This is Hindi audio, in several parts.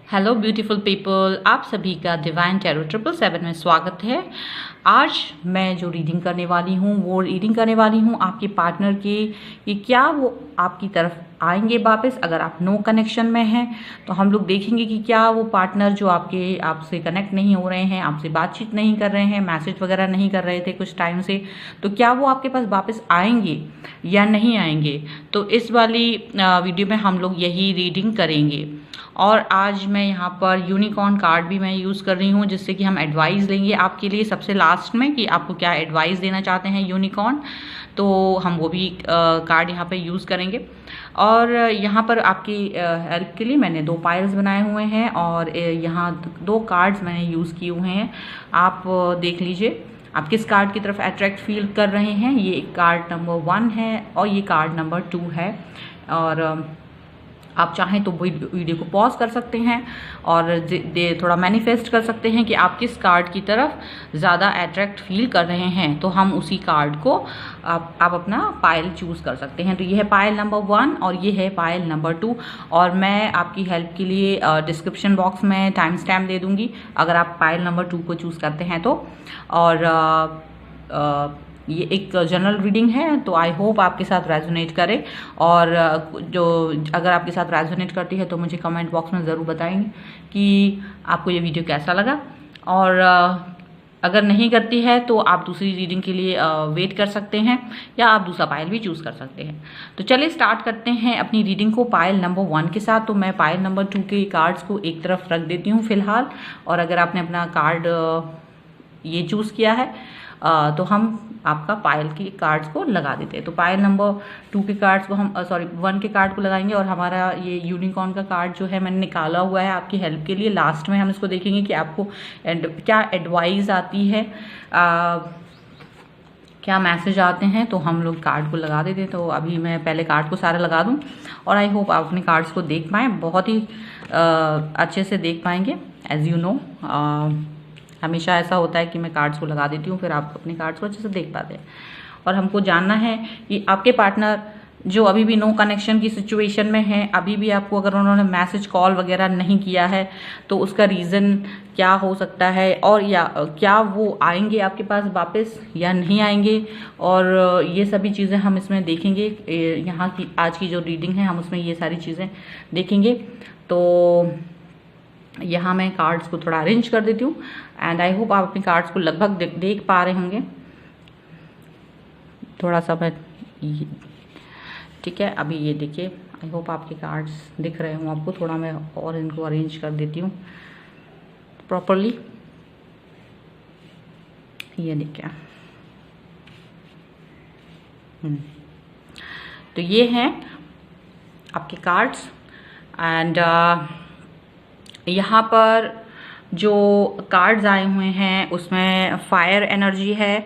हेलो ब्यूटीफुल पीपल, आप सभी का डिवाइन टैरो 777 में स्वागत है। आज मैं जो रीडिंग करने वाली हूँ वो रीडिंग करने वाली हूँ आपके पार्टनर की कि क्या वो आपकी तरफ आएंगे वापस। अगर आप नो कनेक्शन में हैं तो हम लोग देखेंगे कि क्या वो पार्टनर जो आपसे कनेक्ट नहीं हो रहे हैं, आपसे बातचीत नहीं कर रहे हैं, मैसेज वगैरह नहीं कर रहे थे कुछ टाइम से, तो क्या वो आपके पास वापस आएंगे या नहीं आएंगे। तो इस वाली वीडियो में हम लोग यही रीडिंग करेंगे। और आज मैं यहाँ पर यूनिकॉर्न कार्ड भी मैं यूज़ कर रही हूँ जिससे कि हम एडवाइस लेंगे आपके लिए सबसे लास्ट में कि आपको क्या एडवाइस देना चाहते हैं यूनिकॉर्न। तो हम वो भी कार्ड यहाँ पे यूज़ करेंगे। और यहाँ पर आपकी हेल्प के लिए मैंने 2 पाइल्स बनाए हुए हैं और यहाँ 2 कार्ड्स मैंने यूज़ किए हुए हैं। आप देख लीजिए आप किस कार्ड की तरफ अट्रैक्ट फील कर रहे हैं। ये कार्ड नंबर 1 है और ये कार्ड नंबर 2 है। और आप चाहें तो वीडियो को पॉज कर सकते हैं और थोड़ा मैनिफेस्ट कर सकते हैं कि आप किस कार्ड की तरफ ज़्यादा अट्रैक्ट फील कर रहे हैं, तो हम उसी कार्ड को आप अपना पायल चूज़ कर सकते हैं। तो ये है पायल नंबर 1 और ये है पायल नंबर 2। और मैं आपकी हेल्प के लिए डिस्क्रिप्शन बॉक्स में टाइम स्टैम्प दे दूँगी अगर आप पायल नंबर 2 को चूज़ करते हैं तो। और ये एक जनरल रीडिंग है तो आई होप आपके साथ रेजोनेट करे। और जो अगर आपके साथ रेजोनेट करती है तो मुझे कमेंट बॉक्स में ज़रूर बताएंगे कि आपको ये वीडियो कैसा लगा। और अगर नहीं करती है तो आप दूसरी रीडिंग के लिए वेट कर सकते हैं या आप दूसरा पायल भी चूज़ कर सकते हैं। तो चलिए स्टार्ट करते हैं अपनी रीडिंग को पायल नंबर 1 के साथ। तो मैं पायल नंबर 2 के कार्ड्स को एक तरफ रख देती हूँ फ़िलहाल। और अगर आपने अपना कार्ड ये चूज़ किया है तो हम आपका पायल के कार्ड्स को लगा देते हैं। तो पायल नंबर 2 के कार्ड्स को हम 1 के कार्ड को लगाएंगे। और हमारा ये यूनिकॉर्न का कार्ड जो है मैंने निकाला हुआ है आपकी हेल्प के लिए। लास्ट में हम इसको देखेंगे कि आपको क्या एडवाइस आती है, क्या मैसेज आते हैं। तो हम लोग कार्ड को लगा देते हैं। तो अभी मैं पहले कार्ड को सारे लगा दूं और आई होप आप अपने कार्ड्स को देख पाएँ, बहुत ही अच्छे से देख पाएंगे। एज यू नो हमेशा ऐसा होता है कि मैं कार्ड्स को लगा देती हूँ फिर आप अपने कार्ड्स को अच्छे से देख पाते हैं। और हमको जानना है कि आपके पार्टनर जो अभी भी नो कनेक्शन की सिचुएशन में है, अभी भी आपको अगर उन्होंने मैसेज कॉल वगैरह नहीं किया है तो उसका रीज़न क्या हो सकता है, और या क्या वो आएंगे आपके पास वापस या नहीं आएंगे। और ये सभी चीज़ें हम इसमें देखेंगे। यहाँ की आज की जो रीडिंग है हम उसमें ये सारी चीज़ें देखेंगे। तो यहाँ मैं कार्ड्स को थोड़ा अरेंज कर देती हूँ एंड आई होप आप अपने कार्ड्स को लगभग देख पा रहे होंगे। थोड़ा सा मैं ठीक है, अभी ये देखिए आई होप आपके कार्ड्स दिख रहे हों आपको। थोड़ा मैं और इनको अरेंज कर देती हूँ प्रॉपरली। ये देखिए तो ये हैं आपके कार्ड्स। एंड यहाँ पर जो कार्ड्स आए हुए हैं उसमें फायर एनर्जी है,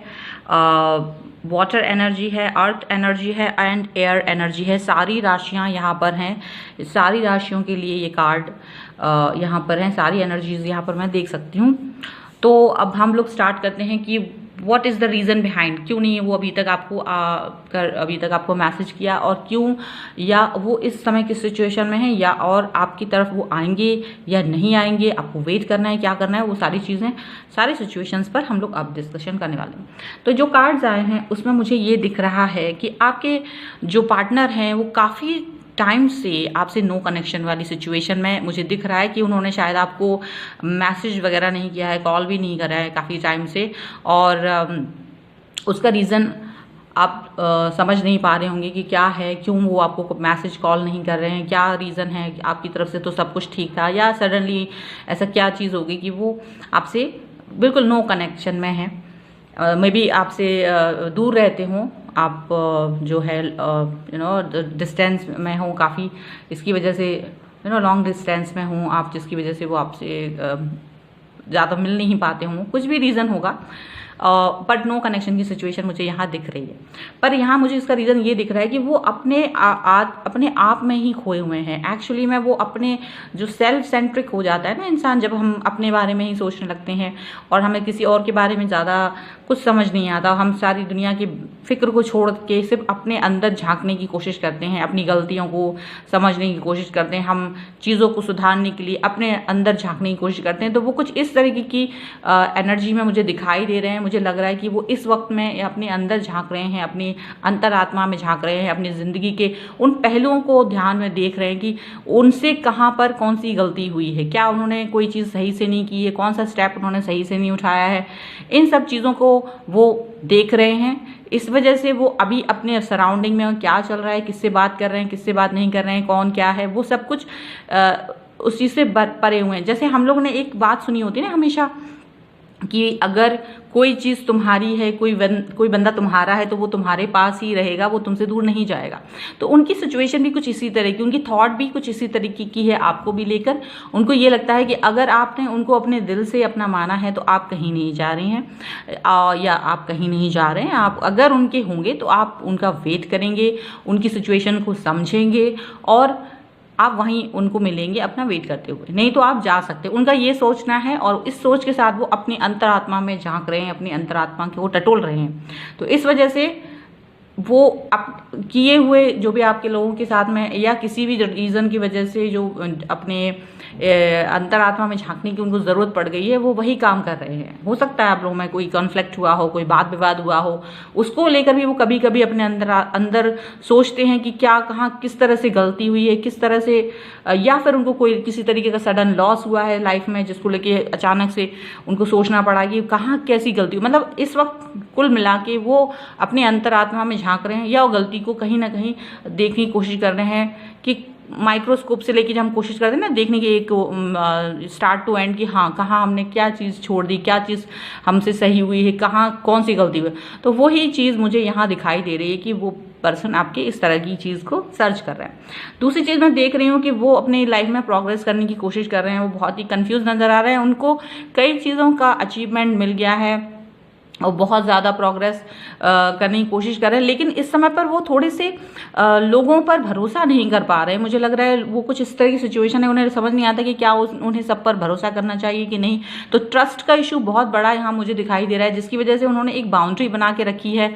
वाटर एनर्जी है, अर्थ एनर्जी है एंड एयर एनर्जी है। सारी राशियाँ यहाँ पर हैं। सारी राशियों के लिए ये कार्ड यहाँ पर हैं। सारी एनर्जीज यहाँ पर मैं देख सकती हूँ। तो अब हम लोग स्टार्ट करते हैं कि what is the reason behind, क्यों नहीं वो अभी तक आपको मैसेज किया, और क्यों, या वो इस समय किस सिचुएशन में है, या और आपकी तरफ वो आएंगे या नहीं आएंगे, आपको वेट करना है, क्या करना है, वो सारी चीज़ें सारी सिचुएशंस पर हम लोग अब डिस्कशन करने वाले हैं। तो जो कार्ड्स आए हैं उसमें मुझे ये दिख रहा है कि आपके जो पार्टनर हैं वो काफ़ी टाइम से आपसे नो कनेक्शन वाली सिचुएशन में मुझे दिख रहा है कि उन्होंने शायद आपको मैसेज वगैरह नहीं किया है, कॉल भी नहीं करा है काफ़ी टाइम से। और उसका रीज़न आप समझ नहीं पा रहे होंगे कि क्या है, क्यों वो आपको मैसेज कॉल नहीं कर रहे हैं, क्या रीज़न है। आपकी तरफ से तो सब कुछ ठीक था या सडनली ऐसा क्या चीज़ होगी कि वो आपसे बिल्कुल नो कनेक्शन में है। मे बी आपसे दूर रहते हों आप, जो है डिस्टेंस में हो काफ़ी, इसकी वजह से लॉन्ग डिस्टेंस में हूँ आप, जिसकी वजह से वो आपसे ज़्यादा मिल नहीं पाते हों, कुछ भी रीज़न होगा। बट नो कनेक्शन की सिचुएशन मुझे यहाँ दिख रही है। पर यहाँ मुझे इसका रीज़न ये दिख रहा है कि वो अपने आप में ही खोए हुए हैं। एक्चुअली में वो अपने जो सेल्फ सेंट्रिक हो जाता है ना इंसान, जब हम अपने बारे में ही सोचने लगते हैं और हमें किसी और के बारे में ज़्यादा कुछ समझ नहीं आता, हम सारी दुनिया की फिक्र को छोड़ के सिर्फ अपने अंदर झांकने की कोशिश करते हैं, अपनी गलतियों को समझने की कोशिश करते हैं, हम चीज़ों को सुधारने के लिए अपने अंदर झांकने की कोशिश करते हैं। तो वो कुछ इस तरीके की एनर्जी में मुझे दिखाई दे रहे हैं। मुझे लग रहा है कि वो इस वक्त में अपने अंदर झांक रहे हैं, अपनी अंतरात्मा में झांक रहे हैं, अपनी ज़िंदगी के उन पहलुओं को ध्यान में देख रहे हैं कि उनसे कहाँ पर कौन सी गलती हुई है, क्या उन्होंने कोई चीज़ सही से नहीं की है, कौन सा स्टेप उन्होंने सही से नहीं उठाया है। इन सब चीज़ों को वो देख रहे हैं। इस वजह से वो अभी अपने सराउंडिंग में क्या चल रहा है, किससे बात कर रहे हैं, किससे बात नहीं कर रहे हैं, कौन क्या है, वो सब कुछ उस चीज़ से परे हुए हैं। जैसे हम लोगों ने एक बात सुनी होती है ना हमेशा कि अगर कोई चीज़ तुम्हारी है, कोई बंदा तुम्हारा है, तो वो तुम्हारे पास ही रहेगा, वो तुमसे दूर नहीं जाएगा। तो उनकी सिचुएशन भी कुछ इसी तरह की, उनकी थॉट भी कुछ इसी तरीके की है आपको भी लेकर। उनको ये लगता है कि अगर आपने उनको अपने दिल से अपना माना है तो आप कहीं नहीं जा रहे हैं, या आप कहीं नहीं जा रहे हैं। आप अगर उनके होंगे तो आप उनका वेट करेंगे, उनकी सिचुएशन को समझेंगे और आप वहीं उनको मिलेंगे अपना वेट करते हुए। नहीं तो आप जा सकते, उनका ये सोचना है और इस सोच के साथ वो अपनी अंतरात्मा में झांक रहे हैं, अपनी अंतरात्मा को टटोल रहे हैं। तो इस वजह से वो किए हुए जो भी आपके लोगों के साथ में या किसी भी रीज़न की वजह से जो अपने अंतरात्मा में झांकने की उनको ज़रूरत पड़ गई है, वो वही काम कर रहे हैं। हो सकता है आप लोगों में कोई कॉन्फ्लिक्ट हुआ हो, कोई बात विवाद हुआ हो, उसको लेकर भी वो कभी कभी अपने अंदर सोचते हैं कि क्या कहाँ किस तरह से गलती हुई है, किस तरह से, या फिर उनको कोई किसी तरीके का सडन लॉस हुआ है लाइफ में जिसको लेके अचानक से उनको सोचना पड़ा कि कहाँ कैसी गलती हुई। मतलब इस वक्त कुल मिला के वो अपने अंतरात्मा में झांक रहे हैं या वो गलती को कहीं ना कहीं देखने की कोशिश कर रहे हैं कि माइक्रोस्कोप से लेके जब हम कोशिश करते हैं ना देखने की एक स्टार्ट टू एंड कि हाँ कहाँ हमने क्या चीज़ छोड़ दी, क्या चीज़ हमसे सही हुई है, कहाँ कौन सी गलती हुई। तो वही चीज़ मुझे यहाँ दिखाई दे रही है कि वो पर्सन आपके इस तरह की चीज़ को सर्च कर रहे हैं। दूसरी चीज़ मैं देख रही हूँ कि वो अपनी लाइफ में प्रोग्रेस करने की कोशिश कर रहे हैं, वो बहुत ही कंफ्यूज नज़र आ रहे हैं। उनको कई चीज़ों का अचीवमेंट मिल गया है और बहुत ज़्यादा प्रोग्रेस करने की कोशिश कर रहे हैं, लेकिन इस समय पर वो थोड़े से लोगों पर भरोसा नहीं कर पा रहे हैं। मुझे लग रहा है वो कुछ इस तरह की सिचुएशन है, उन्हें समझ नहीं आता कि क्या उन्हें सब पर भरोसा करना चाहिए कि नहीं। तो ट्रस्ट का इशू बहुत बड़ा यहाँ मुझे दिखाई दे रहा है, जिसकी वजह से उन्होंने एक बाउंड्री बना के रखी है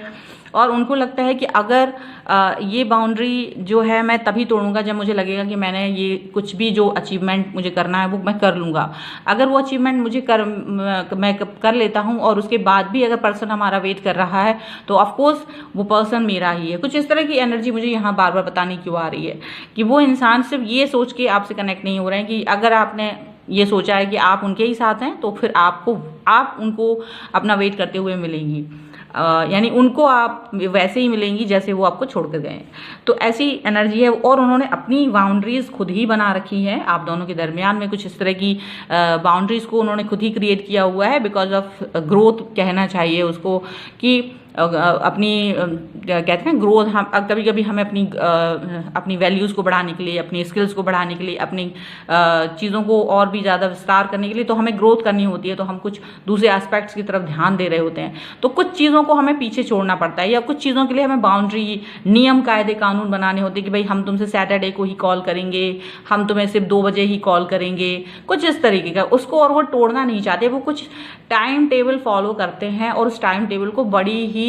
और उनको लगता है कि अगर ये बाउंड्री जो है मैं तभी तोड़ूंगा जब मुझे लगेगा कि मैंने ये कुछ भी जो अचीवमेंट मुझे करना है वो मैं कर लूँगा। अगर वो अचीवमेंट मैं कर लेता हूँ और उसके बाद भी अगर पर्सन हमारा वेट कर रहा है तो ऑफकोर्स वो पर्सन मेरा ही है। कुछ इस तरह की एनर्जी मुझे यहाँ बार बार बताने क्यों आ रही है कि वो इंसान सिर्फ ये सोच के आपसे कनेक्ट नहीं हो रहे हैं कि अगर आपने ये सोचा है कि आप उनके ही साथ हैं तो फिर आप उनको अपना वेट करते हुए मिलेंगी, यानी उनको आप वैसे ही मिलेंगी जैसे वो आपको छोड़कर गए हैं। तो ऐसी एनर्जी है और उन्होंने अपनी बाउंड्रीज खुद ही बना रखी है आप दोनों के दरमियान में। कुछ इस तरह की बाउंड्रीज को उन्होंने खुद ही क्रिएट किया हुआ है, बिकॉज ऑफ ग्रोथ कहना चाहिए उसको कि अपनी कहते हैं ग्रोथ। हम कभी कभी हमें अपनी वैल्यूज़ को बढ़ाने के लिए, अपनी स्किल्स को बढ़ाने के लिए, अपनी चीज़ों को और भी ज़्यादा विस्तार करने के लिए तो हमें ग्रोथ करनी होती है, तो हम कुछ दूसरे एस्पेक्ट्स की तरफ ध्यान दे रहे होते हैं। तो कुछ चीज़ों को हमें पीछे छोड़ना पड़ता है या कुछ चीज़ों के लिए हमें बाउंड्री, नियम, कायदे, कानून बनाने होते हैं कि भाई हम तुमसे सैटरडे को ही कॉल करेंगे, हम तुम्हें सिर्फ 2 बजे ही कॉल करेंगे, कुछ इस तरीके का उसको। और वो तोड़ना नहीं चाहते, वो कुछ टाइम टेबल फॉलो करते हैं और उस टाइम टेबल को बड़ी ही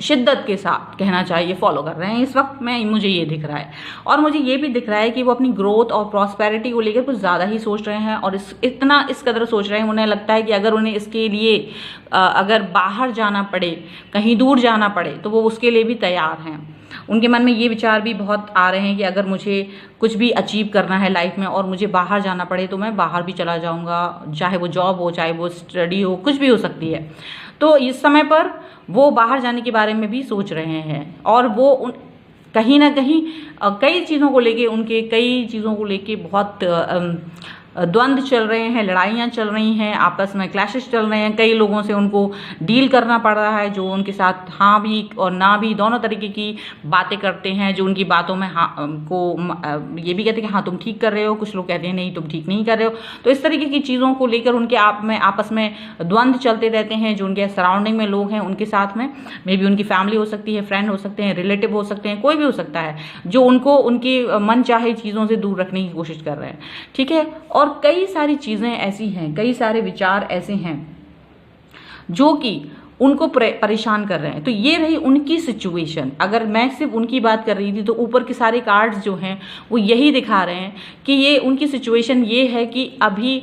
शिद्दत के साथ कहना चाहिए फॉलो कर रहे हैं इस वक्त में। मुझे ये दिख रहा है और मुझे ये भी दिख रहा है कि वो अपनी ग्रोथ और प्रॉस्पेरिटी को लेकर कुछ ज़्यादा ही सोच रहे हैं और इस कदर सोच रहे हैं। उन्हें लगता है कि अगर उन्हें इसके लिए अगर बाहर जाना पड़े, कहीं दूर जाना पड़े तो वो उसके लिए भी तैयार हैं। उनके मन में ये विचार भी बहुत आ रहे हैं कि अगर मुझे कुछ भी अचीव करना है लाइफ में और मुझे बाहर जाना पड़े तो मैं बाहर भी चला जाऊंगा, चाहे वो जॉब हो, चाहे वो स्टडी हो, कुछ भी हो सकती है। तो इस समय पर वो बाहर जाने के बारे में भी सोच रहे हैं और वो कहीं ना कहीं कई चीज़ों को लेके बहुत द्वंद्व चल रहे हैं, लड़ाइयाँ चल रही हैं, आपस में क्लैशेस चल रहे हैं। कई लोगों से उनको डील करना पड़ रहा है जो उनके साथ हाँ भी और ना भी दोनों तरीके की बातें करते हैं, जो उनकी बातों में हाँ को ये भी कहते हैं कि हाँ तुम ठीक कर रहे हो, कुछ लोग कहते हैं नहीं तुम ठीक नहीं कर रहे हो। तो इस तरीके की चीज़ों को लेकर उनके आपस में द्वंद्व चलते रहते हैं। जो उनके सराउंडिंग में लोग हैं उनके साथ में मे बी उनकी फैमिली हो सकती है, फ्रेंड हो सकते हैं, रिलेटिव हो सकते हैं, कोई भी हो सकता है जो उनको उनकी मन चाहे चीज़ों से दूर रखने की कोशिश कर रहे हैं। ठीक है। और कई सारी चीज़ें ऐसी हैं, कई सारे विचार ऐसे हैं जो कि उनको परेशान कर रहे हैं। तो ये रही उनकी सिचुएशन। अगर मैं सिर्फ उनकी बात कर रही थी तो ऊपर के सारे कार्ड्स जो हैं वो यही दिखा रहे हैं कि ये उनकी सिचुएशन ये है कि अभी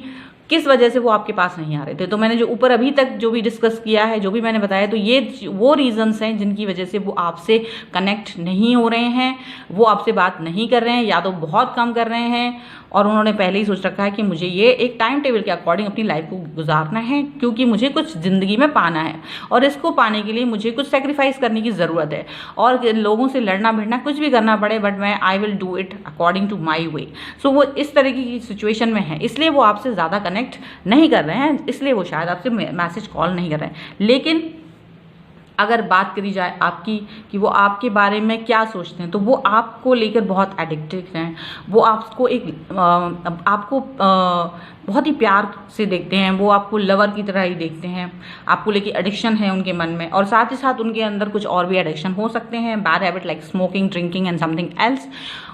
किस वजह से वो आपके पास नहीं आ रहे थे। तो मैंने जो ऊपर अभी तक जो भी डिस्कस किया है, जो भी मैंने बताया, तो ये वो रीजंस हैं जिनकी वजह से वो आपसे कनेक्ट नहीं हो रहे हैं, वो आपसे बात नहीं कर रहे हैं, या तो बहुत कम कर रहे हैं, और उन्होंने पहले ही सोच रखा है कि मुझे ये एक टाइम टेबल के अकॉर्डिंग अपनी लाइफ को गुजारना है, क्योंकि मुझे कुछ ज़िंदगी में पाना है और इसको पाने के लिए मुझे कुछ सेक्रीफाइस करने की ज़रूरत है, और लोगों से लड़ना भिड़ना कुछ भी करना पड़े, बट मैं I will do it according to my way. So वो इस तरीके की सिचुएशन में है, इसलिए वो आपसे ज़्यादा कनेक्ट नहीं कर रहे हैं, इसलिए वो शायद आपसे मैसेज कॉल नहीं कर रहे हैं। लेकिन अगर बात करी जाए आपकी कि वो आपके बारे में क्या सोचते हैं, तो वो आपको लेकर बहुत एडिक्टेड हैं। वो आपको बहुत ही प्यार से देखते हैं, वो आपको लवर की तरह ही देखते हैं, आपको लेके एडिक्शन है उनके मन में, और साथ ही साथ उनके अंदर कुछ और भी एडिक्शन हो सकते हैं, bad habit like smoking, drinking and something else.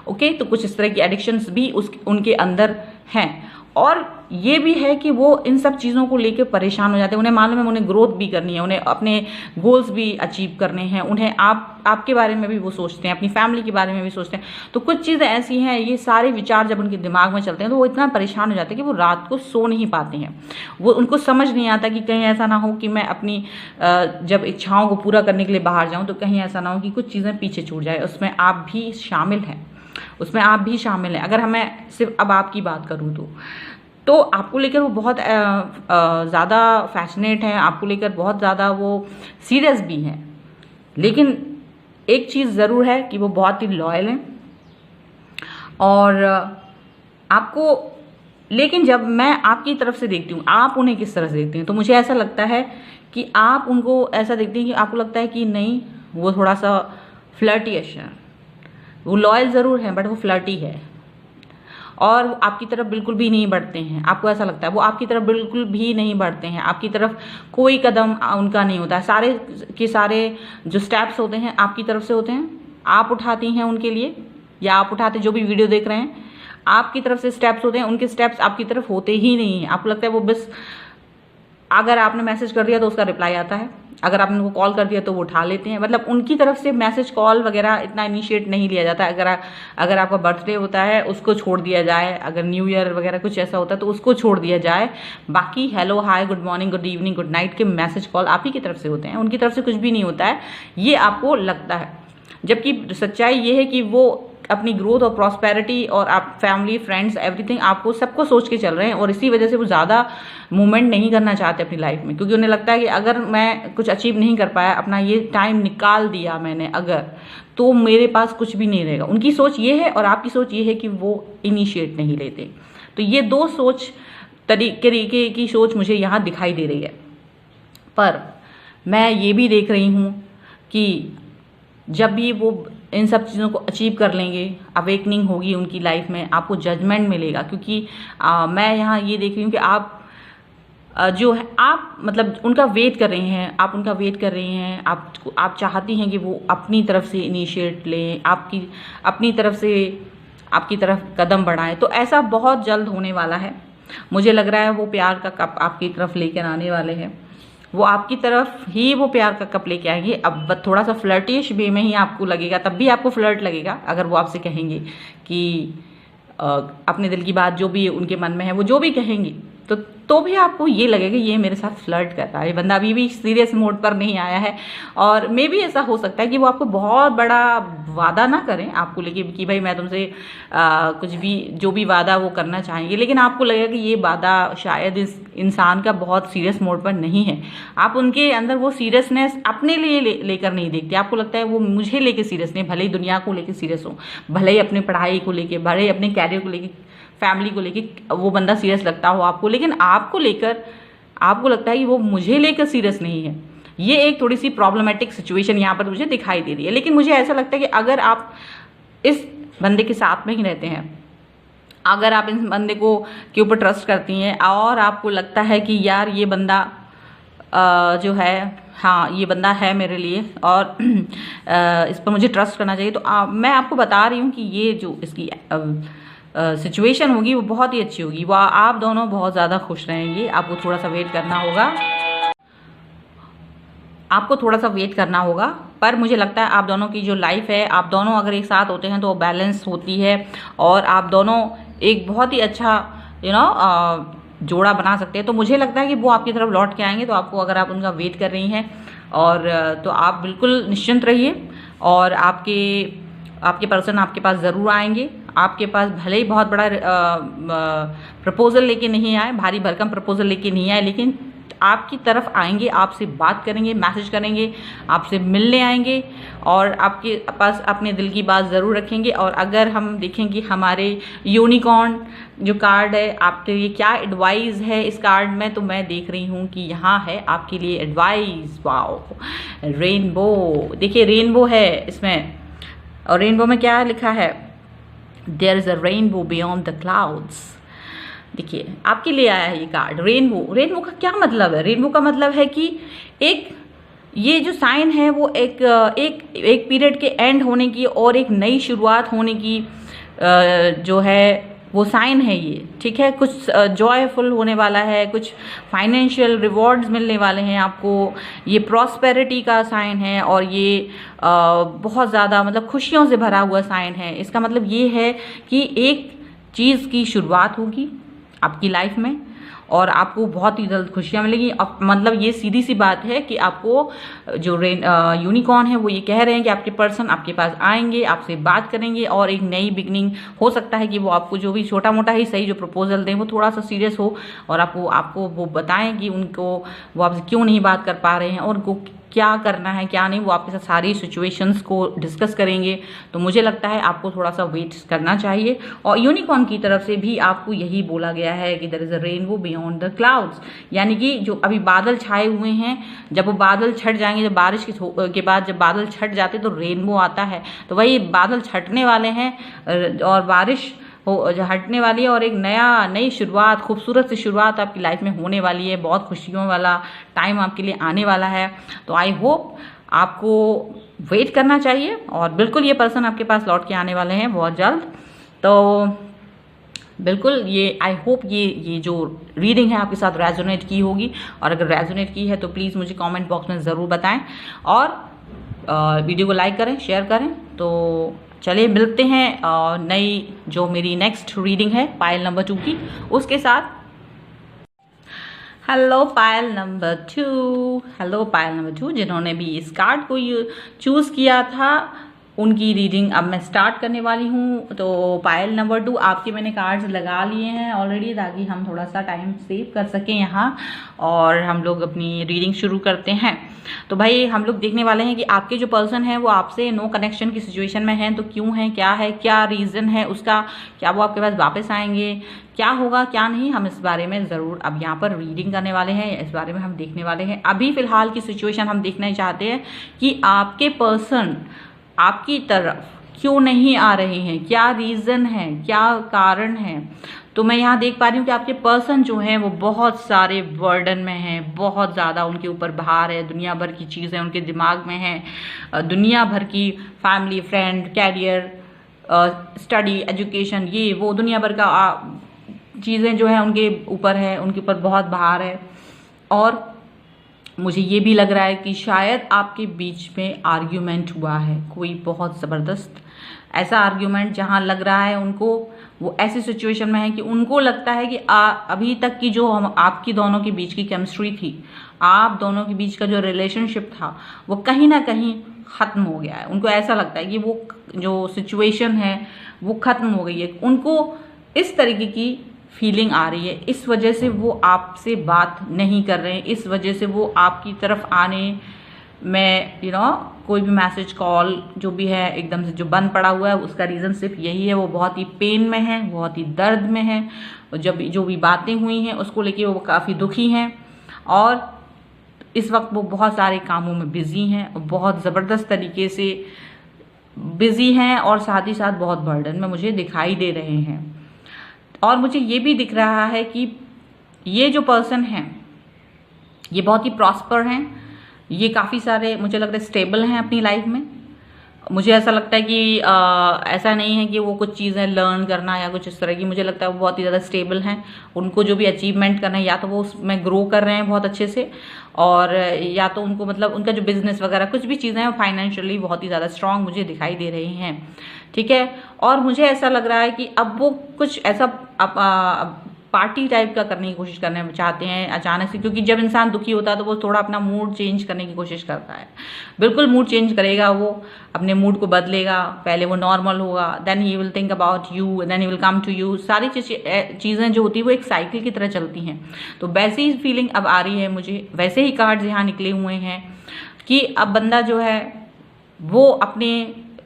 Okay, तो कुछ इस तरह की एडिक्शंस भी उनके अंदर हैं। और ये भी है कि वो इन सब चीज़ों को लेकर परेशान हो जाते हैं। उन्हें मालूम है उन्हें ग्रोथ भी करनी है, उन्हें अपने गोल्स भी अचीव करने हैं, उन्हें आपके बारे में भी वो सोचते हैं, अपनी फैमिली के बारे में भी सोचते हैं। तो कुछ चीज़ें ऐसी हैं, ये सारे विचार जब उनके दिमाग में चलते हैं तो वो इतना परेशान हो जाते हैं कि वो रात को सो नहीं पाते हैं। वो उनको समझ नहीं आता कि कहीं ऐसा ना हो कि मैं अपनी जब इच्छाओं को पूरा करने के लिए बाहर जाऊँ तो कहीं ऐसा ना हो कि कुछ चीज़ें पीछे छूट जाए। उसमें आप भी शामिल हैं, उसमें आप भी शामिल हैं। अगर हमें सिर्फ अब आपकी बात करूँ तो आपको लेकर वो बहुत ज़्यादा फैशनेट हैं, आपको लेकर बहुत ज़्यादा वो सीरियस भी हैं। लेकिन एक चीज़ ज़रूर है कि वो बहुत ही लॉयल हैं और आपको, लेकिन जब मैं आपकी तरफ से देखती हूँ, आप उन्हें किस तरह से देखती हैं, तो मुझे ऐसा लगता है कि आप उनको ऐसा देखती हैं कि आपको लगता है कि नहीं, वो थोड़ा सा फ्लर्टियश है। वो लॉयल ज़रूर है बट वो फ्लर्टी है, और आपकी तरफ बिल्कुल भी नहीं बढ़ते हैं। आपको ऐसा लगता है वो आपकी तरफ बिल्कुल भी नहीं बढ़ते हैं, आपकी तरफ कोई कदम उनका नहीं होता है। सारे के सारे जो स्टेप्स होते हैं आपकी तरफ से होते हैं, आप उठाती हैं उनके लिए, या आप उठाते, जो भी वीडियो देख रहे हैं आपकी तरफ से स्टेप्स होते हैं, उनके स्टेप्स आपकी तरफ होते ही नहीं हैं। आपको लगता है वो बस, अगर आपने मैसेज कर दिया तो उसका रिप्लाई आता है, अगर आपने उनको कॉल कर दिया तो वो उठा लेते हैं। मतलब उनकी तरफ से मैसेज कॉल वगैरह इतना इनिशिएट नहीं लिया जाता। अगर आपका बर्थडे होता है उसको छोड़ दिया जाए, अगर न्यू ईयर वगैरह कुछ ऐसा होता है तो उसको छोड़ दिया जाए, बाकी hello, hi, good morning, good evening, good night के मैसेज कॉल आप ही की तरफ से होते हैं, उनकी तरफ से कुछ भी नहीं होता है, ये आपको लगता है। जबकि सच्चाई ये है कि वो अपनी ग्रोथ और प्रॉस्पेरिटी और आप फैमिली, फ्रेंड्स, एवरीथिंग आपको सबको सोच के चल रहे हैं, और इसी वजह से वो ज़्यादा मूवमेंट नहीं करना चाहते अपनी लाइफ में, क्योंकि उन्हें लगता है कि अगर मैं कुछ अचीव नहीं कर पाया, अपना ये टाइम निकाल दिया मैंने अगर, तो मेरे पास कुछ भी नहीं रहेगा। उनकी सोच ये है और आपकी सोच ये है कि वो इनिशिएट नहीं लेते। तो ये दो तरीके की सोच मुझे यहाँ दिखाई दे रही है। पर मैं ये भी देख रही हूँ कि जब भी वो इन सब चीज़ों को अचीव कर लेंगे, अवेकनिंग होगी उनकी लाइफ में, आपको जजमेंट मिलेगा। क्योंकि मैं यहाँ ये देख रही हूँ कि आप जो है, आप मतलब उनका वेट कर रही हैं, आप उनका वेट कर रही हैं, आप चाहती हैं कि वो अपनी तरफ से इनिशिएट लें, अपनी तरफ से आपकी तरफ कदम बढ़ाएं। तो ऐसा बहुत जल्द होने वाला है। मुझे लग रहा है वो प्यार का कप आपकी तरफ लेकर आने वाले हैं, वो आपकी तरफ ही वो प्यार का कप लेके आएंगे। अब थोड़ा सा फ्लर्टिश वे में ही आपको लगेगा, तब भी आपको फ्लर्ट लगेगा अगर वो आपसे कहेंगे कि अपने दिल की बात जो भी उनके मन में है, वो जो भी कहेंगी, तो भी आपको ये लगेगा ये मेरे साथ फ्लर्ट कर रहा है, ये बंदा अभी भी सीरियस मोड पर नहीं आया है। और मे भी ऐसा हो सकता है कि वो आपको बहुत बड़ा वादा ना करें आपको लेके कि भाई मैं तुमसे कुछ भी, जो भी वादा वो करना चाहेंगे, लेकिन आपको लगेगा कि ये वादा शायद इस इंसान का बहुत सीरियस मोड पर नहीं है। आप उनके अंदर वो सीरियसनेस अपने लिए लेकर नहीं देखते, आपको लगता है वो मुझे लेके सीरियस नहीं, भले ही दुनिया को लेके सीरियस हो, भले ही अपनी पढ़ाई को लेके, भले ही अपने कैरियर को लेके, फैमिली को लेके वो बंदा सीरियस लगता हो आपको, लेकिन आपको लेकर आपको लगता है कि वो मुझे लेकर सीरियस नहीं है। ये एक थोड़ी सी प्रॉब्लमेटिक सिचुएशन यहाँ पर मुझे दिखाई दे रही है। लेकिन मुझे ऐसा लगता है कि अगर आप इस बंदे के साथ में ही रहते हैं, अगर आप इस बंदे को के ऊपर ट्रस्ट करती हैं और आपको लगता है कि यार ये बंदा जो है, हाँ ये बंदा है मेरे लिए और इस पर मुझे ट्रस्ट करना चाहिए, तो मैं आपको बता रही हूँ कि ये जो इसकी सिचुएशन होगी वो बहुत ही अच्छी होगी। वो आप दोनों बहुत ज़्यादा खुश रहेंगे। आपको थोड़ा सा वेट करना होगा। आपको थोड़ा सा वेट करना होगा, पर मुझे लगता है आप दोनों की जो लाइफ है, आप दोनों अगर एक साथ होते हैं तो बैलेंस होती है और आप दोनों एक बहुत ही अच्छा जोड़ा बना सकते हैं। तो मुझे लगता है कि वो आपकी तरफ लौट के आएंगे। तो आपको, अगर आप उनका वेट कर रही हैं और तो आप बिल्कुल निश्चिंत रहिए और आपके पर्सन आपके पास ज़रूर आएंगे। आपके पास भले ही बहुत बड़ा प्रपोजल लेके नहीं आए, भारी भरकम प्रपोजल लेके नहीं आए, लेकिन आपकी तरफ आएंगे, आपसे बात करेंगे, मैसेज करेंगे, आपसे मिलने आएंगे और आपके पास अपने दिल की बात ज़रूर रखेंगे। और अगर हम देखेंगे हमारे यूनिकॉर्न जो कार्ड है, आपके लिए क्या एडवाइस है इस कार्ड में, तो मैं देख रही हूँ कि यहाँ है आपके लिए एडवाइस। वाओ, रेनबो, देखिए रेनबो है इसमें, और रेनबो में क्या लिखा है, there is a rainbow beyond the clouds. देखिए आपके लिए आया है ये कार्ड रेनबो। रेनबो का क्या मतलब है? रेनबो का मतलब है कि ये जो साइन है वो एक पीरियड के एंड होने की और एक नई शुरुआत होने की जो है वो साइन है ये, ठीक है। कुछ जॉयफुल होने वाला है, कुछ फाइनेंशियल रिवॉर्ड्स मिलने वाले हैं आपको, ये प्रॉस्पेरिटी का साइन है और ये बहुत ज़्यादा मतलब खुशियों से भरा हुआ साइन है। इसका मतलब ये है कि एक चीज़ की शुरुआत होगी आपकी लाइफ में और आपको बहुत ही जल्द खुशियाँ मिलेगी। अब मतलब ये सीधी सी बात है कि आपको जो यूनिकॉर्न है वो ये कह रहे हैं कि आपके पर्सन आपके पास आएंगे, आपसे बात करेंगे और एक नई बिगनिंग हो सकता है कि वो आपको जो भी छोटा मोटा ही सही जो प्रपोजल दें वो थोड़ा सा सीरियस हो और आपको वो बताएं कि वो आपसे क्यों नहीं बात कर पा रहे हैं और वो क्या करना है क्या नहीं, वो आपके साथ सारी सिचुएशंस को डिस्कस करेंगे। तो मुझे लगता है आपको थोड़ा सा वेट करना चाहिए। और यूनिकॉर्न की तरफ से भी आपको यही बोला गया है कि there is a rainbow beyond the clouds, यानी कि जो अभी बादल छाए हुए हैं, जब वो बादल छट जाएंगे, जब बारिश के बाद जब बादल छट जाते तो रेनबो आता है। तो वही बादल छटने वाले हैं और बारिश जो हटने वाली है और एक नई शुरुआत, खूबसूरत सी शुरुआत आपकी लाइफ में होने वाली है। बहुत खुशियों वाला टाइम आपके लिए आने वाला है। तो आई होप आपको वेट करना चाहिए और बिल्कुल ये पर्सन आपके पास लौट के आने वाले हैं बहुत जल्द। तो बिल्कुल ये आई होप ये जो रीडिंग है आपके साथ रेजोनेट की होगी, और अगर रेजोनेट की है तो प्लीज़ मुझे कमेंट बॉक्स में ज़रूर बताएं और वीडियो को लाइक करें, शेयर करें। तो चलिए मिलते हैं नई जो मेरी नेक्स्ट रीडिंग है पायल नंबर 2 की, उसके साथ। Hello pile number 2, hello pile number 2, जिन्होंने भी इस कार्ड को चूज़ किया था उनकी रीडिंग अब मैं स्टार्ट करने वाली हूँ। तो पायल नंबर 2, आपके मैंने कार्ड्स लगा लिए हैं ऑलरेडी ताकि हम थोड़ा सा टाइम सेव कर सकें यहाँ और हम लोग अपनी रीडिंग शुरू करते हैं। तो भाई हम लोग देखने वाले हैं कि आपके जो पर्सन है वो आपसे नो कनेक्शन की सिचुएशन में हैं। तो क्यों है, क्या रीज़न है उसका, क्या वो आपके पास वापस आएंगे, क्या होगा क्या नहीं, हम इस बारे में ज़रूर अब यहाँ पर रीडिंग करने वाले हैं, इस बारे में हम देखने वाले हैं। अभी फ़िलहाल की सिचुएशन हम देखना चाहते हैं कि आपके पर्सन आपकी तरफ क्यों नहीं आ रहे हैं, क्या रीज़न है, क्या कारण है। तो मैं यहाँ देख पा रही हूँ कि आपके पर्सन जो हैं वो बहुत सारे बर्डन में हैं, बहुत ज़्यादा उनके ऊपर भार है, दुनिया भर की चीज़ें उनके दिमाग में हैं, दुनिया भर की family, friend, career, study, education, ये वो दुनिया भर का चीज़ें जो है उनके ऊपर है, उनके ऊपर बहुत भार है। और मुझे ये भी लग रहा है कि शायद आपके बीच में आर्ग्यूमेंट हुआ है, कोई बहुत ज़बरदस्त ऐसा आर्ग्यूमेंट जहाँ लग रहा है उनको, वो ऐसी सिचुएशन में है कि उनको लगता है कि अभी तक की जो आपकी दोनों के बीच की केमिस्ट्री थी, आप दोनों के बीच का जो रिलेशनशिप था वो कहीं ना कहीं ख़त्म हो गया है। उनको ऐसा लगता है कि वो जो सिचुएशन है वो ख़त्म हो गई है। उनको इस तरीके की फीलिंग आ रही है, इस वजह से वो आपसे बात नहीं कर रहे हैं, इस वजह से वो आपकी तरफ आने में कोई भी मैसेज, कॉल जो भी है एकदम से जो बंद पड़ा हुआ है, उसका रीज़न सिर्फ यही है, वो बहुत ही पेन में है, बहुत ही दर्द में है। जब जो भी बातें हुई हैं उसको लेके वो काफ़ी दुखी हैं और इस वक्त वो बहुत सारे कामों में बिज़ी हैं, बहुत ज़बरदस्त तरीके से बिज़ी हैं और साथ ही साथ बहुत बर्डन में मुझे दिखाई दे रहे हैं। और मुझे ये भी दिख रहा है कि ये जो पर्सन हैं ये बहुत ही प्रॉस्पर हैं, ये काफ़ी सारे मुझे लग रहा है स्टेबल हैं अपनी लाइफ में। मुझे ऐसा लगता है कि ऐसा नहीं है कि वो कुछ चीज़ें लर्न करना या कुछ इस तरह की, मुझे लगता है वो बहुत ही ज़्यादा स्टेबल हैं। उनको जो भी अचीवमेंट करना है या तो वो उसमें ग्रो कर रहे हैं बहुत अच्छे से, और या तो उनको मतलब उनका जो बिजनेस वगैरह कुछ भी चीज़ें हैं वो फाइनेंशियली बहुत ही ज़्यादा स्ट्रांग मुझे दिखाई दे रही हैं। ठीक है, और मुझे ऐसा लग रहा है कि अब वो कुछ ऐसा पार्टी टाइप का करने की कोशिश करने चाहते हैं अचानक से, क्योंकि जब इंसान दुखी होता है तो वो थोड़ा अपना मूड चेंज करने की कोशिश करता है। बिल्कुल मूड चेंज करेगा, वो अपने मूड को बदलेगा, पहले वो नॉर्मल होगा, then he will think about you, then he will come to you. सारी चीज़ें जो होती है वो एक साइकिल की तरह चलती हैं। तो वैसे ही फीलिंग अब आ रही है मुझे, वैसे ही कार्ड्स यहाँ निकले हुए हैं कि अब बंदा जो है वो अपने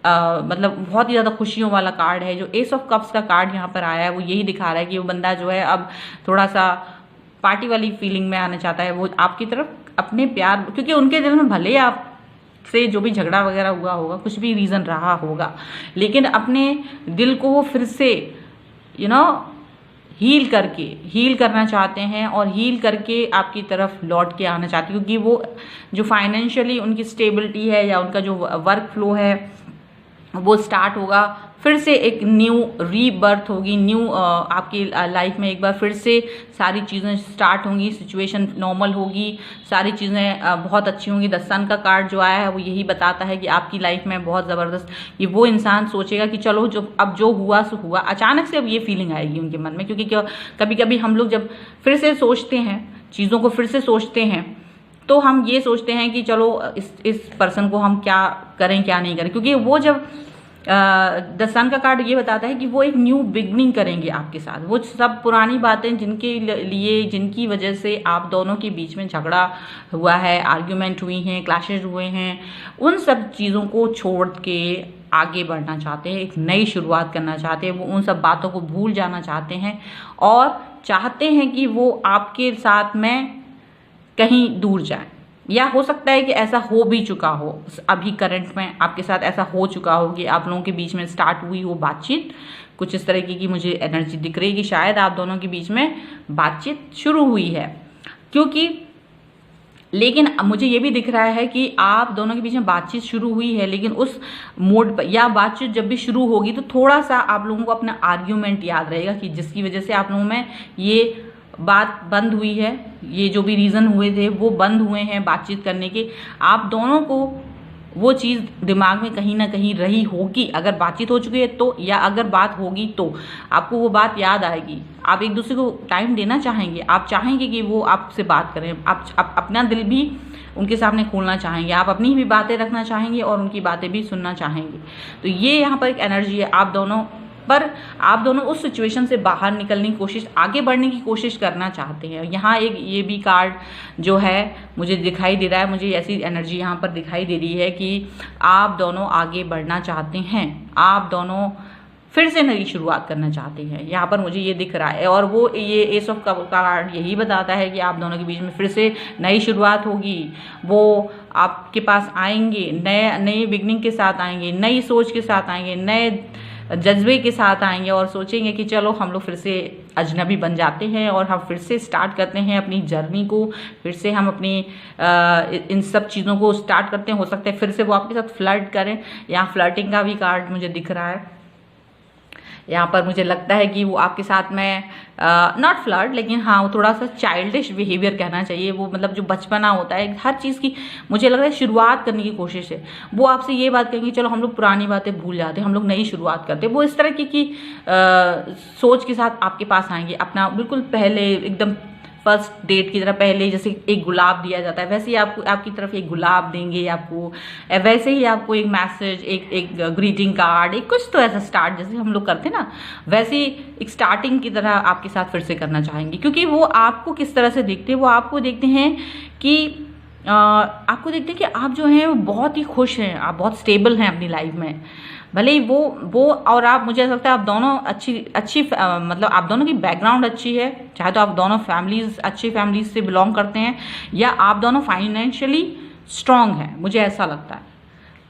मतलब बहुत ही ज़्यादा खुशियों वाला कार्ड है। जो एस ऑफ कप्स का कार्ड यहाँ पर आया है वो यही दिखा रहा है कि वो बंदा जो है अब थोड़ा सा पार्टी वाली फीलिंग में आना चाहता है। वो आपकी तरफ अपने प्यार, क्योंकि उनके दिल में भले ही आप से जो भी झगड़ा वगैरह हुआ होगा, कुछ भी रीज़न रहा होगा, लेकिन अपने दिल को वो फिर से हील करना चाहते हैं और हील करके आपकी तरफ लौट के आना चाहते हैं। क्योंकि वो जो फाइनेंशियली उनकी स्टेबिलिटी है या उनका जो वर्क फ्लो है वो स्टार्ट होगा, फिर से एक न्यू रीबर्थ होगी, न्यू आपकी लाइफ में एक बार फिर से सारी चीज़ें स्टार्ट होंगी, सिचुएशन नॉर्मल होगी, सारी चीज़ें बहुत अच्छी होंगी। द सन का कार्ड जो आया है वो यही बताता है कि आपकी लाइफ में बहुत ज़बरदस्त ये वो इंसान सोचेगा कि चलो जो अब जो हुआ सो हुआ। अचानक से अब ये फीलिंग आएगी उनके मन में, क्योंकि कभी कभी हम लोग जब फिर से सोचते हैं चीज़ों को, फिर से सोचते हैं तो हम ये सोचते हैं कि चलो इस पर्सन को हम क्या करें क्या नहीं करें, क्योंकि वो जब द सन का कार्ड ये बताता है कि वो एक न्यू बिगनिंग करेंगे आपके साथ। वो सब पुरानी बातें जिनके लिए जिनकी वजह से आप दोनों के बीच में झगड़ा हुआ है, आर्ग्यूमेंट हुई हैं, क्लैशेज हुए हैं, उन सब चीज़ों को छोड़ के आगे बढ़ना चाहते हैं, एक नई शुरुआत करना चाहते हैं। वो उन सब बातों को भूल जाना चाहते हैं और चाहते हैं कि वो आपके साथ में कहीं दूर जाए, या हो सकता है कि ऐसा हो भी चुका हो, अभी करंट में आपके साथ ऐसा हो चुका हो कि आप लोगों के बीच में स्टार्ट हुई हो बातचीत। कुछ इस तरीके की मुझे एनर्जी दिख रही है कि शायद आप दोनों के बीच में बातचीत शुरू हुई है, क्योंकि लेकिन मुझे ये भी दिख रहा है कि आप दोनों के बीच में बातचीत शुरू हुई है, लेकिन उस मोड पर या बातचीत जब भी शुरू होगी तो थोड़ा सा आप लोगों को अपना आर्ग्यूमेंट याद रहेगा कि जिसकी वजह से आप लोगों में ये बात बंद हुई है, ये जो भी रीज़न हुए थे वो बंद हुए हैं बातचीत करने के। आप दोनों को वो चीज़ दिमाग में कहीं ना कहीं रही होगी, अगर बातचीत हो चुकी है तो, या अगर बात होगी तो आपको वो बात याद आएगी। आप एक दूसरे को टाइम देना चाहेंगे, आप चाहेंगे कि वो आपसे बात करें, आप अपना दिल भी उनके सामने खोलना चाहेंगे, आप अपनी भी बातें रखना चाहेंगे और उनकी बातें भी सुनना चाहेंगे। तो ये यहाँ पर एक एनर्जी है आप दोनों उस सिचुएशन से बाहर निकलने की कोशिश, आगे बढ़ने की कोशिश करना चाहते हैं। यहाँ एक ये भी कार्ड जो है मुझे दिखाई दे रहा है, मुझे ऐसी एनर्जी यहाँ पर दिखाई दे रही है कि आप दोनों आगे बढ़ना चाहते हैं, आप दोनों फिर से नई शुरुआत करना चाहते हैं, यहाँ पर मुझे ये दिख रहा है। और वो ये एस ऑफ कार्ड यही बताता है कि आप दोनों के बीच में फिर से नई शुरुआत होगी। वो आपके पास आएंगे, नए बिगनिंग के साथ आएंगे, नई सोच के साथ आएंगे, नए जज्बे के साथ आएंगे और सोचेंगे कि चलो हम लोग फिर से अजनबी बन जाते हैं और हम फिर से स्टार्ट करते हैं अपनी जर्नी को, फिर से हम अपनी इन सब चीज़ों को स्टार्ट करते हैं। हो सकता है फिर से वो आपके साथ फ्लर्ट करें, यहाँ फ्लर्टिंग का भी कार्ड मुझे दिख रहा है। यहाँ पर मुझे लगता है कि वो आपके साथ में नॉट फ्लर्ट, लेकिन हाँ वो थोड़ा सा चाइल्डिश बिहेवियर कहना चाहिए। वो मतलब जो बचपना होता है हर चीज़ की, मुझे लग रहा है शुरुआत करने की कोशिश है। वो आपसे ये बात कहेंगे चलो हम लोग पुरानी बातें भूल जाते हैं, हम लोग नई शुरुआत करते हैं। वो इस तरह की सोच के साथ आपके पास आएंगे, अपना बिल्कुल पहले एकदम फर्स्ट डेट की तरह पहले जैसे एक गुलाब दिया जाता है वैसे ही आपको आपकी तरफ एक गुलाब देंगे आपको, वैसे ही आपको एक मैसेज, एक ग्रीटिंग कार्ड, एक कुछ तो ऐसा स्टार्ट जैसे हम लोग करते हैं ना, वैसे ही एक स्टार्टिंग की तरह आपके साथ फिर से करना चाहेंगे। क्योंकि वो आपको किस तरह से देखते हैं, वो आपको देखते हैं कि कि आप जो हैं वो बहुत ही खुश हैं, आप बहुत स्टेबल हैं अपनी लाइफ में। भले ही वो और आप, मुझे ऐसा लगता है आप दोनों अच्छी मतलब आप दोनों की बैकग्राउंड अच्छी है, चाहे तो आप दोनों अच्छी फैमिलीज से बिलोंग करते हैं या आप दोनों फाइनेंशियली स्ट्रांग हैं, मुझे ऐसा लगता है।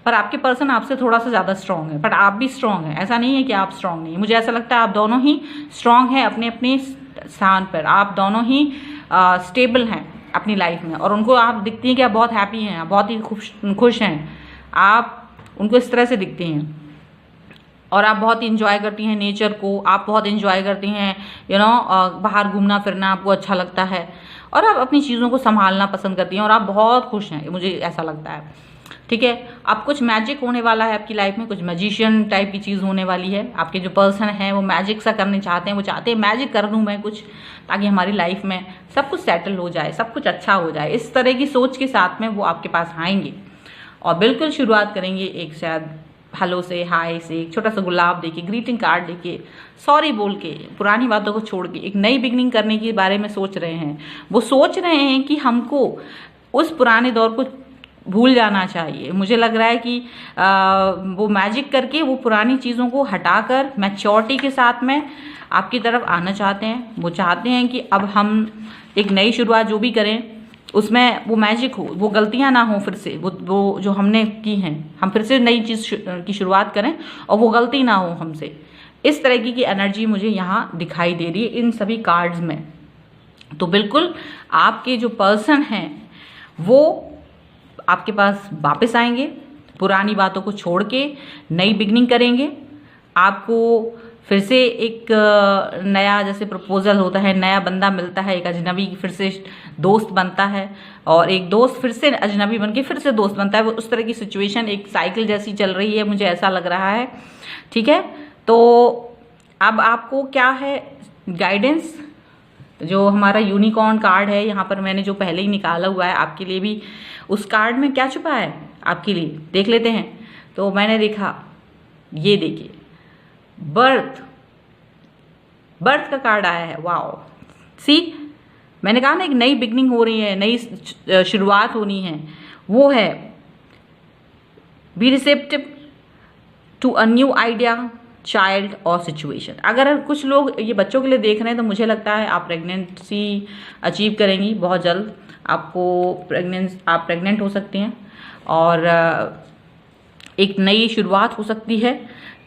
पर आपके पर्सन आपसे थोड़ा सा ज़्यादा स्ट्रांग है, बट आप भी स्ट्रांग हैं, ऐसा नहीं है कि आप स्ट्रांग नहीं है। मुझे ऐसा लगता है आप दोनों ही स्ट्रांग हैं अपने अपने स्थान पर, आप दोनों ही स्टेबल हैं अपनी लाइफ में और उनको आप दिखती हैं कि आप बहुत हैप्पी हैं, आप बहुत ही खुश हैं, आप उनको इस तरह से दिखते हैं। और आप बहुत इंजॉय करती हैं नेचर को, आप बहुत इंजॉय करती हैं बाहर घूमना फिरना आपको अच्छा लगता है, और आप अपनी चीज़ों को संभालना पसंद करती हैं, और आप बहुत खुश हैं, मुझे ऐसा लगता है। ठीक है, अब कुछ मैजिक होने वाला है आपकी लाइफ में, कुछ मैजिशियन टाइप की चीज़ होने वाली है। आपके जो पर्सन हैं वो मैजिक सा करने चाहते हैं, वो चाहते हैं मैजिक कर दूं मैं कुछ, ताकि हमारी लाइफ में सब कुछ सेटल हो जाए, सब कुछ अच्छा हो जाए। इस तरह की सोच के साथ में वो आपके पास आएंगे और बिल्कुल शुरुआत करेंगे एक शायद हेलो से, हाय से, एक छोटा सा गुलाब देके, ग्रीटिंग कार्ड देके, सॉरी बोल के, पुरानी बातों को छोड़ के एक नई बिगनिंग करने के बारे में सोच रहे हैं। वो सोच रहे हैं कि हमको उस पुराने दौर को भूल जाना चाहिए। मुझे लग रहा है कि वो मैजिक करके वो पुरानी चीज़ों को हटाकर मैच्योरिटी के साथ में आपकी तरफ आना चाहते हैं। वो चाहते हैं कि अब हम एक नई शुरुआत जो भी करें उसमें वो मैजिक हो, वो गलतियां ना हो, फिर से वो जो हमने की हैं हम फिर से नई चीज़ की शुरुआत करें और वो गलती ना हो हमसे। इस तरह की एनर्जी मुझे यहाँ दिखाई दे रही है इन सभी कार्ड्स में। तो बिल्कुल आपके जो पर्सन हैं वो आपके पास वापस आएंगे, पुरानी बातों को छोड़ के नई बिगनिंग करेंगे। आपको फिर से एक नया जैसे प्रपोजल होता है, नया बंदा मिलता है, एक अजनबी फिर से दोस्त बनता है, और एक दोस्त फिर से अजनबी बन के फिर से दोस्त बनता है। वो उस तरह की सिचुएशन एक साइकिल जैसी चल रही है, मुझे ऐसा लग रहा है। ठीक है, तो अब आपको क्या है गाइडेंस, जो हमारा यूनिकॉर्न कार्ड है यहाँ पर मैंने जो पहले ही निकाला हुआ है आपके लिए भी, उस कार्ड में क्या छुपा है आपके लिए देख लेते हैं। तो मैंने देखा, ये देखिए, बर्थ का कार्ड आया है। वाओ, सी, मैंने कहा ना एक नई बिगनिंग हो रही है, नई शुरुआत होनी है। वो है be receptive to a new idea, child और सिचुएशन। अगर कुछ लोग ये बच्चों के लिए देख रहे हैं तो मुझे लगता है आप प्रेगनेंसी अचीव करेंगी बहुत जल्द। आप प्रेग्नेंट हो सकती हैं और एक नई शुरुआत हो सकती है,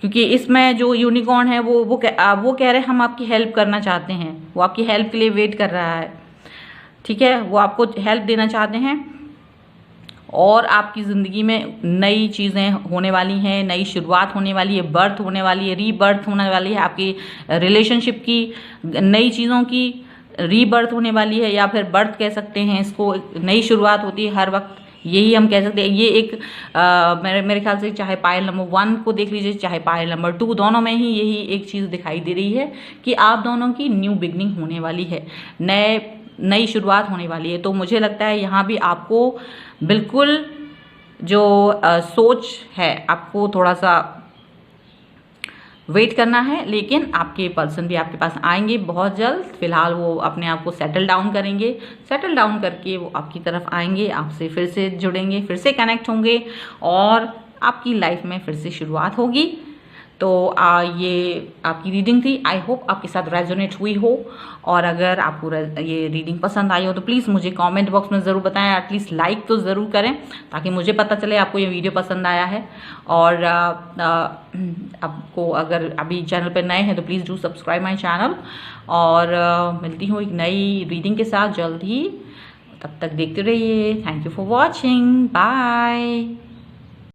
क्योंकि इसमें जो यूनिकॉर्न है वो कह रहे हैं हम आपकी हेल्प करना चाहते हैं, वो आपकी हेल्प के लिए वेट कर रहा है। ठीक है, वो आपको हेल्प देना चाहते हैं और आपकी ज़िंदगी में नई चीज़ें होने वाली हैं, नई शुरुआत होने वाली है, बर्थ होने वाली है, रीबर्थ होने वाली है, आपकी रिलेशनशिप की नई चीज़ों की रीबर्थ होने वाली है, या फिर बर्थ कह सकते हैं इसको। नई शुरुआत होती है हर वक्त, यही हम कह सकते हैं। ये एक मेरे ख्याल से चाहे पायल नंबर 1 को देख लीजिए, चाहे पायल नंबर 2, दोनों में ही यही एक चीज़ दिखाई दे रही है कि आप दोनों की न्यू बिगनिंग होने वाली है, नई शुरुआत होने वाली है। तो मुझे लगता है यहाँ भी आपको बिल्कुल जो सोच है, आपको थोड़ा सा वेट करना है, लेकिन आपके पर्सन भी आपके पास आएंगे बहुत जल्द। फिलहाल वो अपने आप को सेटल डाउन करेंगे, सेटल डाउन करके वो आपकी तरफ आएंगे, आपसे फिर से जुड़ेंगे, फिर से कनेक्ट होंगे और आपकी लाइफ में फिर से शुरुआत होगी। तो ये आपकी रीडिंग थी। आई होप आपके साथ रेजोनेट हुई हो, और अगर आपको ये रीडिंग पसंद आई हो तो प्लीज़ मुझे कमेंट बॉक्स में ज़रूर बताएं। एटलीस्ट लाइक तो ज़रूर करें ताकि मुझे पता चले आपको ये वीडियो पसंद आया है। और आपको अगर अभी चैनल पर नए हैं तो please do subscribe my channel. और मिलती हूँ एक नई रीडिंग के साथ जल्द ही, तब तक देखते रहिए। Thank you for watching, bye.